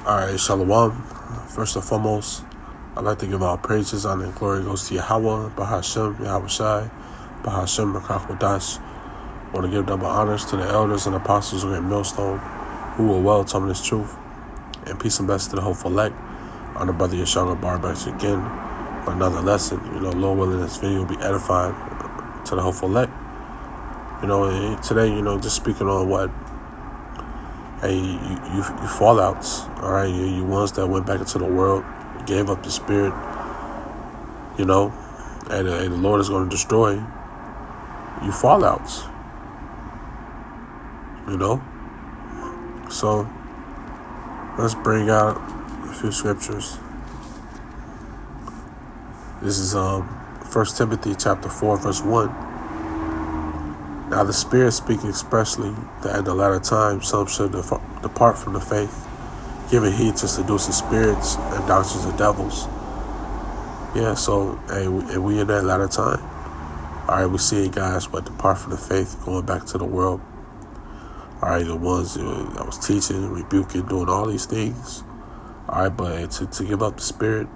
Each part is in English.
Alright, Shalom. First and foremost, I'd like to give all praises, honor, and glory goes to Yahweh, Bahashem, Yahweh Shai, Bahashem, Rakach Wadash. I want to give double honors to the elders and apostles of Great Millstone who will well tell me this truth. And peace and blessings to the hopeful elect. Honor Brother Yeshua Barbax again for another lesson. Lord willing, this video will be edifying to the hopeful elect. Today, just speaking on what you fallouts, all right? You ones that went back into the world, gave up the spirit, and the Lord is going to destroy you fallouts, So, let's bring out a few scriptures. This is 1 Timothy chapter 4, verse 1. Now the Spirit speaking expressly that in the latter time some should depart from the faith, giving heed to seducing spirits and doctrines of devils. Yeah, so and we in that latter time. All right, we see guys depart from the faith, going back to the world. All right, the ones that was teaching, rebuking, doing all these things. All right, but to give up the spirit,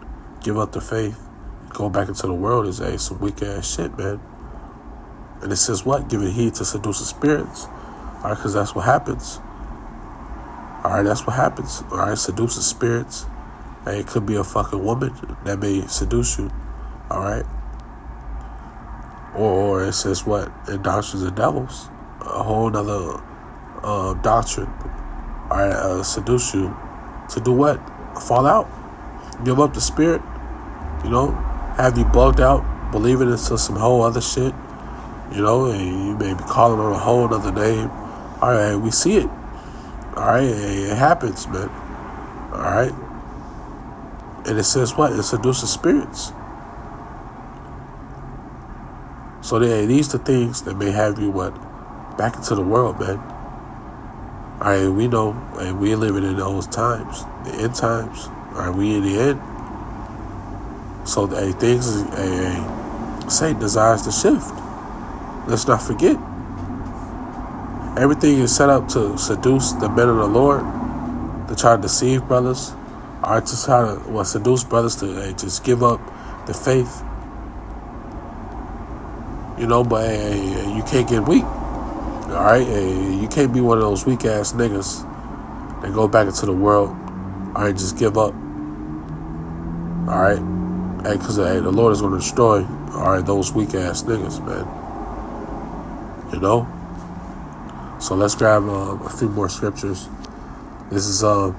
give up the faith, go back into the world is some weak ass shit, man. And it says what? Giving heed to seducing spirits. All right, because that's what happens. All right, that's what happens. All right, seducing spirits. Hey, it could be a fucking woman that may seduce you. All right. Or it says what? In doctrines of devils. A whole nother doctrine. All right, seduce you. To do what? Fall out. Give up the spirit. Have you bugged out, believing into some whole other shit. And you may be calling on a whole other name. All right, we see it. All right, it happens, man. All right. And it says what? It seduces spirits. So these the things that may have you back into the world, man. All right, we know, and we're living in those times, the end times. All right, we in the end. So Satan desires to shift. Let's not forget. Everything is set up to seduce the men of the Lord, to try to deceive brothers, or to try to seduce brothers to just give up the faith. But you can't get weak. All right, you can't be one of those weak ass niggas that go back into the world. All right, just give up. All right, because the Lord is going to destroy those weak ass niggas, man. So let's grab a few more scriptures. This is the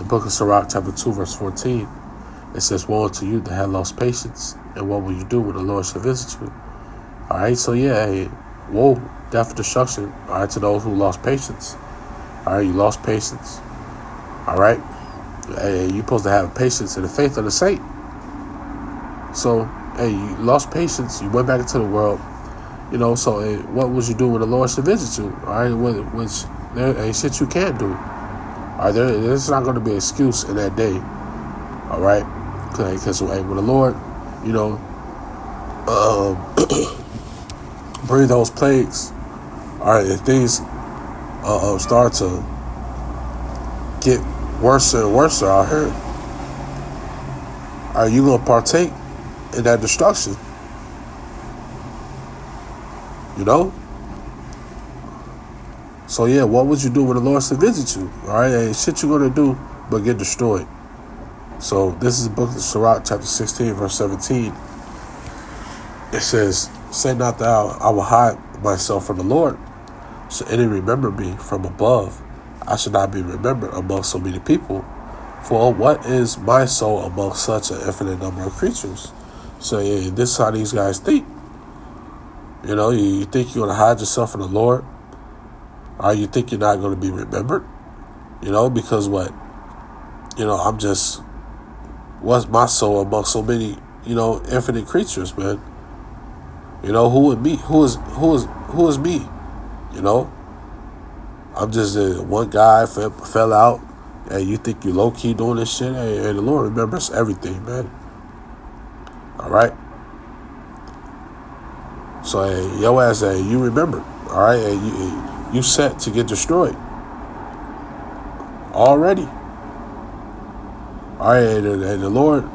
book of Sirach, chapter 2, verse 14. It says, "Woe unto you that have lost patience, and what will you do when the Lord shall visit you?" All right, so woe, death, destruction. All right, to those who lost patience. All right, you lost patience. All right, you're supposed to have patience in the faith of the saint. So, you lost patience. You went back into the world. So what would you do when the Lord should visit you? All right, which there ain't shit you can't do. All right, there's not going to be an excuse in that day. All right, because when the Lord, bring those plagues, all right, if things start to get worse and worse out here, are you going to partake in that destruction? So what would you do when the Lord should visit you? All right, ain't shit you're going to do but get destroyed. So this is the book of Sirach, chapter 16, verse 17. It says, "Say not thou, I will hide myself from the Lord. So any remember me from above, I should not be remembered among so many people. For what is my soul among such an infinite number of creatures?" So this is how these guys think. You think you're going to hide yourself from the Lord? Or you think you're not going to be remembered? Because what? What's my soul among so many, infinite creatures, man? Who would me? Who is me? I'm just one guy fell out, and you think you low key doing this shit? Hey, the Lord remembers everything, man. All right. So your ass, you remember, all right? You set to get destroyed already. All right, and the Lord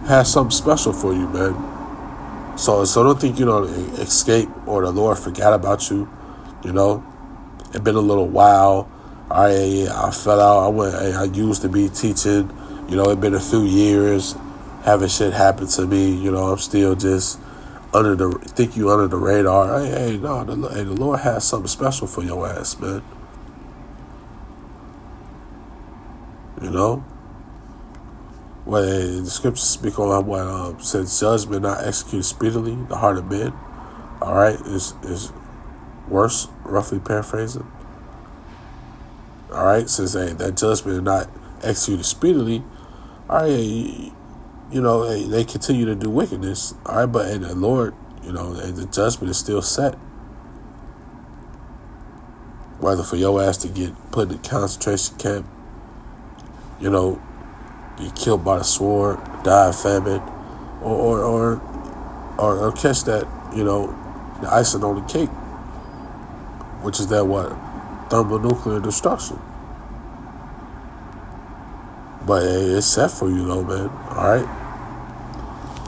has something special for you, man. So don't think you know escape or the Lord forgot about you. You know, it been a little while. All right, yeah, I fell out. I used to be teaching. You know, it been a few years. Having shit happen to me. You know, I'm still just under the radar. Hey, no, the Lord has something special for your ass, man. You know. Well, the scriptures speak on what says judgment not executed speedily, the heart of men. All right, is worse, roughly paraphrasing. All right, says that judgment is not executed speedily. All right, you know, they continue to do wickedness. All right, but the Lord, you know, and the judgment is still set. Whether for your ass to get put in a concentration camp, you know, get killed by the sword, die of famine, or catch that, you know, the icing on the cake, which is that what? Thermonuclear destruction. But hey, it's set for you though, man. All right?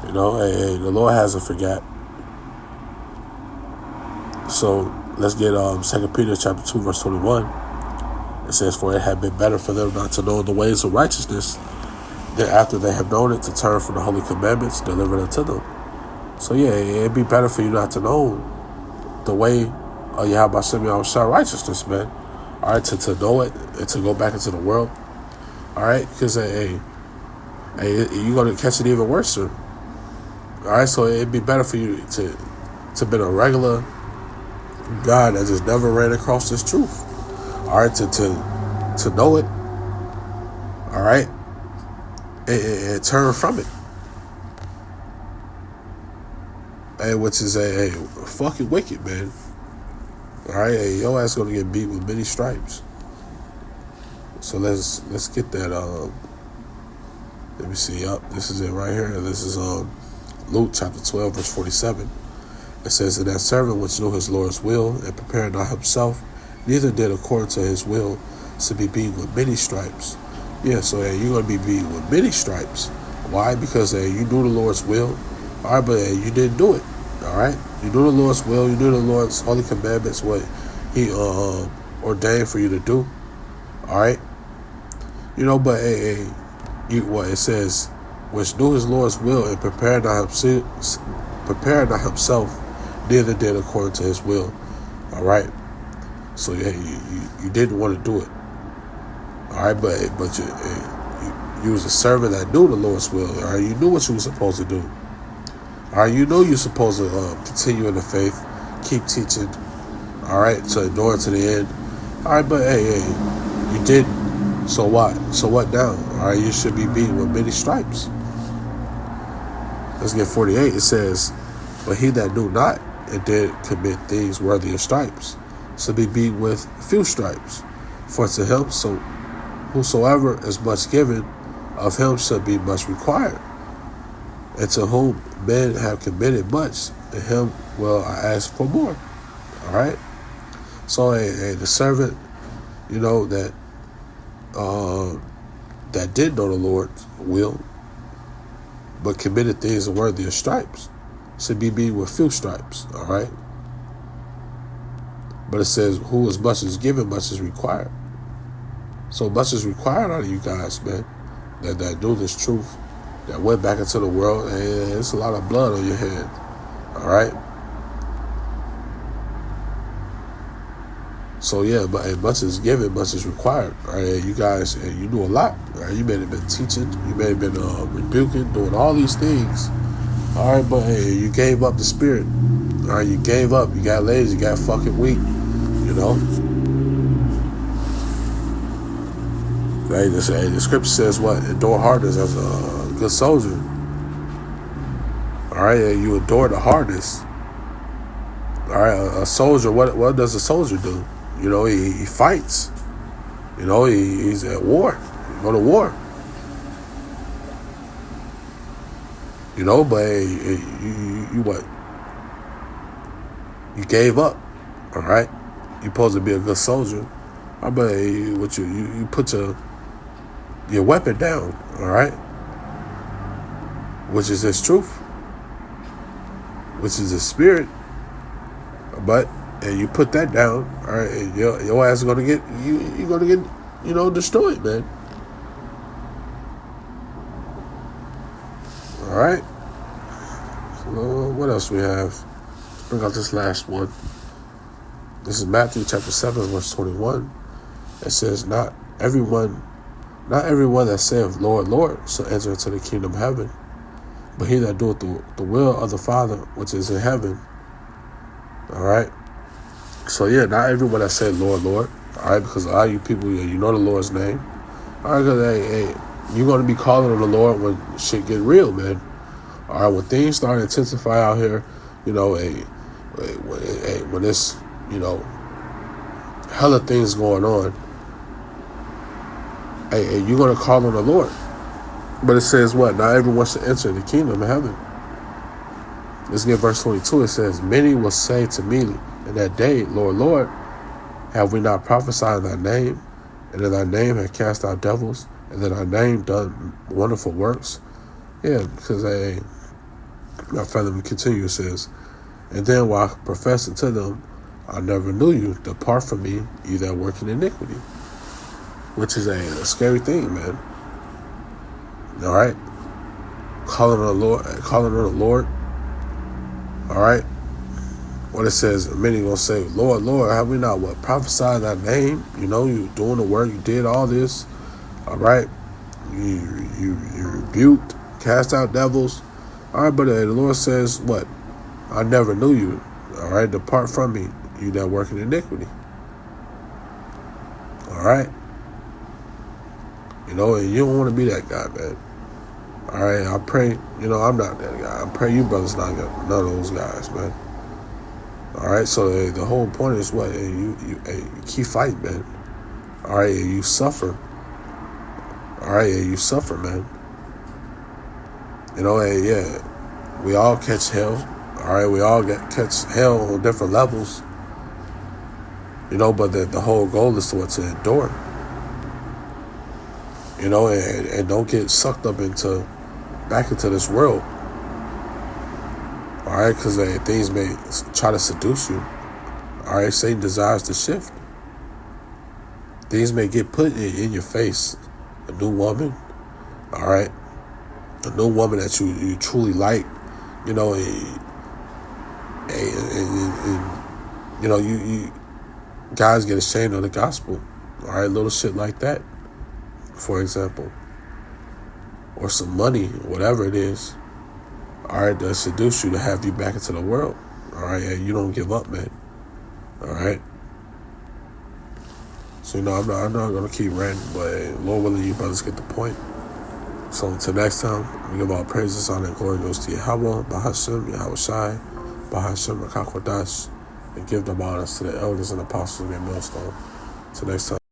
You know, hey, the Lord hasn't forgot. So let's get 2 Peter chapter 2, verse 21. It says, for it had been better for them not to know the ways of righteousness, then after they have known it, to turn from the holy commandments delivered unto them. So yeah, it'd be better for you not to know the way of Yahweh Shem righteousness, man. All right, to know it and to go back into the world. All right, because hey, you're gonna catch it even worse. All right, so it'd be better for you to be a regular guy that just never ran across this truth. All right, to know it. All right. And turn from it, which is a fucking wicked, man. All right, your ass gonna get beat with many stripes. So let's get that. Let me see. Up, this is it right here. This is Luke chapter 12, verse 47. It says, and that servant which knew his Lord's will and prepared not himself, neither did according to his will, to be beaten with many stripes. Yeah, so you're going to be beaten with many stripes. Why? Because you knew the Lord's will. All right, but you didn't do it. All right? You knew the Lord's will. You knew the Lord's holy commandments, what he ordained for you to do. All right? You know, but what it says, which knew his Lord's will and prepared not himself, neither did according to his will. All right? So yeah, you didn't want to do it. All right, but you was a servant that knew the Lord's will. All right, you knew what you were supposed to do. All right, you know you're supposed to continue in the faith, keep teaching. All right, to endure to the end. All right, but hey, you didn't. So what? So what now? All right, you should be beaten with many stripes. Let's get 48. It says, but he that knew not and did commit things worthy of stripes shall be beaten with few stripes. For to him so whosoever is much given, of him shall be much required. And to whom men have committed much, to him will I ask for more. All right. So the servant, you know, that did know the Lord's will, but committed things worthy of stripes, should be beaten with few stripes. All right. But it says, who as much is given, much is required. So much is required out of you guys, man, that knew this truth, that went back into the world, and it's a lot of blood on your hands. All right. So yeah, but much is given, much is required. All right, you guys, you knew a lot. All right, you may have been teaching, you may have been rebuking, doing all these things. All right, but you gave up the spirit. All right, you gave up. You got lazy. You got fucking weak. You know. Hey, the scripture says what? Endure hardness as a good soldier. All right, you endure the hardness. All right, a soldier. What does a soldier do? You know, he fights. You know, he's at war. You go to war. You know, but you what? You gave up. All right, you're supposed to be a good soldier. I bet you put your weapon down. All right. which is His truth, which is His Spirit. But and you put that down, all right, and your ass is gonna get you're gonna get destroyed, man. All right. So what else we have? Let's bring out this last one. This is Matthew chapter 7, verse 21. It says, Not everyone that saith, Lord, Lord, shall enter into the kingdom of heaven, but he that doeth the will of the Father which is in heaven. All right. So yeah, not everyone that say Lord, Lord. All right, because a lot of you people, you know the Lord's name. All right, because hey, you're gonna be calling on the Lord when shit get real, man. All right, when things start to intensify out here, when this, hella things going on, hey, you're gonna call on the Lord. But it says what? Not everyone should enter the kingdom of heaven. Let's get verse 22. It says, Many will say to me in that day, Lord, Lord, have we not prophesied in thy name, and in thy name have cast out devils, and in thy name done wonderful works? Yeah, because my fellow continue, it says, And then while professing to them, I never knew you. Depart from me, ye that work in iniquity. Which is a scary thing, man. All right? Calling on the Lord. All right? When it says, many will say, Lord, Lord, have we not prophesied thy name? You doing the work, you did all this. All right? You rebuked, cast out devils. All right, but the Lord says, what? I never knew you. All right? Depart from me, you that work in iniquity. All right? And you don't want to be that guy, man. All right? I pray, I'm not that guy. I pray you brothers not none of those guys, man. All right? So the whole point is what? You keep fighting, man. All right? You suffer. All right? You suffer, man. We all catch hell. All right? We all catch hell on different levels. But the whole goal is to endure. And don't get sucked up back into this world. All right, because things may try to seduce you. All right, Satan desires to shift. Things may get put in your face. A new woman, all right, a new woman that you truly like, you guys get ashamed of the gospel. All right, little shit like that, for example, or some money, whatever it is. All right, to seduce you to have you back into the world. All right, and you don't give up, man. All right. So I'm not gonna keep ranting, but Lord willing, you brothers get the point. So until next time, we give all praises, honor, and glory goes to Yahweh, Bahashem, Yahweh Shai, Bahashem, Rakakwadash, and give them honors to the elders and apostles of their millstone. Till next time.